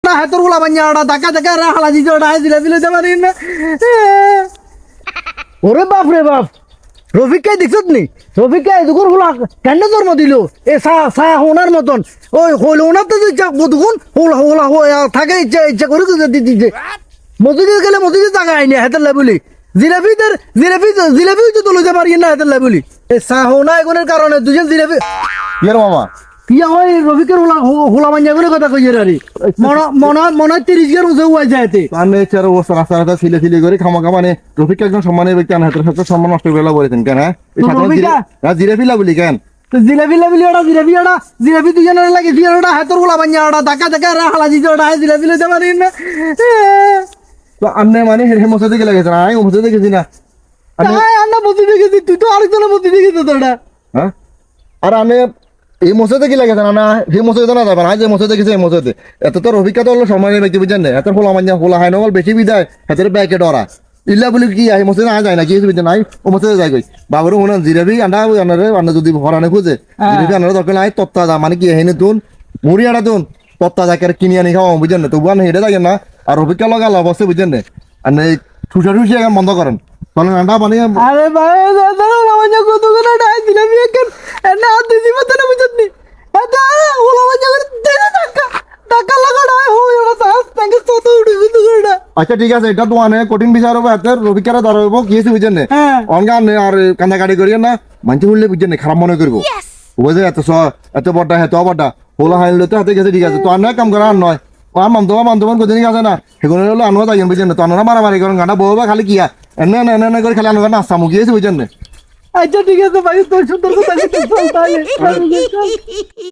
না হেতর গুলা বাঞ্জা ওটা ধাক্কা ধাক্কা রা হালা দিছে ওটা দিলে দিলে দিতে পারি না ওরে বাপ রে বাপ রফিককে দেখছত নি রফিককে দুকুর গুলা কেন জন্ম দিল এ সা হোনার মতন ওই হইল ওনার তো দুকুন হোলা হোলা থাকে ইচ্ছা ইচ্ছা করে দিতে মসজিদে গেলে মসজিদে টাকা আইনি হেতের লেবুলি জিলেবি তো তুলতে পারি না হেতের লেবুলি এই সা হোনা এগুনের কারণে দুজন জিলেবি ইয়ার মামা ইয়া হয় রফিকের হোলা বাঞ্জা করে কথা কইয়ে রে মনে 30 এর উজে হয়ে যায়তে আমি চার অবস্থা রাস্তা ছিলে ছিলে করে খামাখা মানে রফিক একজন সম্মানের ব্যক্তি আনা হাতের সাথে সম্মান নষ্ট করে বলেছেন কেন হ্যাঁ জিরেফিলা বলি কেন জিলেবি ওটা জিলেবি দুজনের লাগে দিয়ে ওটা হাতের গোলা বাঞ্জা ওটা ধাক্কা ধাক্কা রা হালা দিছে ওটা জিলেবি লইতে পারি না তো আন্নে মানে হে মসজিদে গেলে গেছে না আমি মসজিদে গেছি না আন্না মসজিদে গেছি তুই তো আরেকজনের মসজিদে গেছিস তোটা হ্যাঁ আর আমি এই মসজিদে কি লাগে না সেই মসজিদে না যাবেন আজ যে মসজিদে গেছে এই মসজিদে এত তোর অভিজ্ঞতা হলো সম্মানের ব্যক্তি বুঝছেন না এত হোলা মাঞ্জা হোলা হয় নগল বেশি বিদায় হাতের ব্যাগে ডরা ইল্লা বলি কি এই মসজিদে না যায় না কি বুঝছেন নাই ও মসজিদে যাই গই বাবুর মনে জিরাবি আন্না যদি হরানে খুঁজে জিরাবি আন্নার দরকার নাই তত্তা যা মানে কি হেনে তুন মুড়ি আটা তুন তত্তা যাকে কিনে আনি খাওয়া বুঝছেন না তবু আন হেঁটে থাকেন না আর অভিজ্ঞতা লগাল অবশ্যই বুঝছেন না আর ঠুসা ঠুসি এখন বন্ধ করেন চলেন আন্ডা বানিয়ে আরে ভাই দাদা বাঞ্জা কত করে ডাই জিলেবি এখন না দিদি মত না বুঝতনি এটা ওলা বাঞ্জা করে দে টাকা টাকা লাগাড়া হই ওরা সাস তাকে কত উড়ে গুতো করে আচ্ছা ঠিক আছে এটা তোমানে কঠিন বিচার হবে এত রবিকারে ধর হইব কি হইছে বুঝছেন না অনগান আর কান্দা গাড়ি করিয়া না মানতে বললে বুঝছেন না খারাপ মনে করব বুঝে এত বড়টা এত বড়টা হোলা হাইলে তো হাতে গেছে ঠিক আছে তো আন্না কাম করা আর নয় মাম তোমার কোদিনই আছে না সেগুলো হলো আনবা যাই বুঝছেন না তো আন্না মারামারি করেন গানা বউবা খালি কিয়া এনে করে খালি আনবা নাস্তা মুখিয়েছে বুঝছেন না আচ্ছা ঠিক আছে ভাই তোর সুন্দর কথা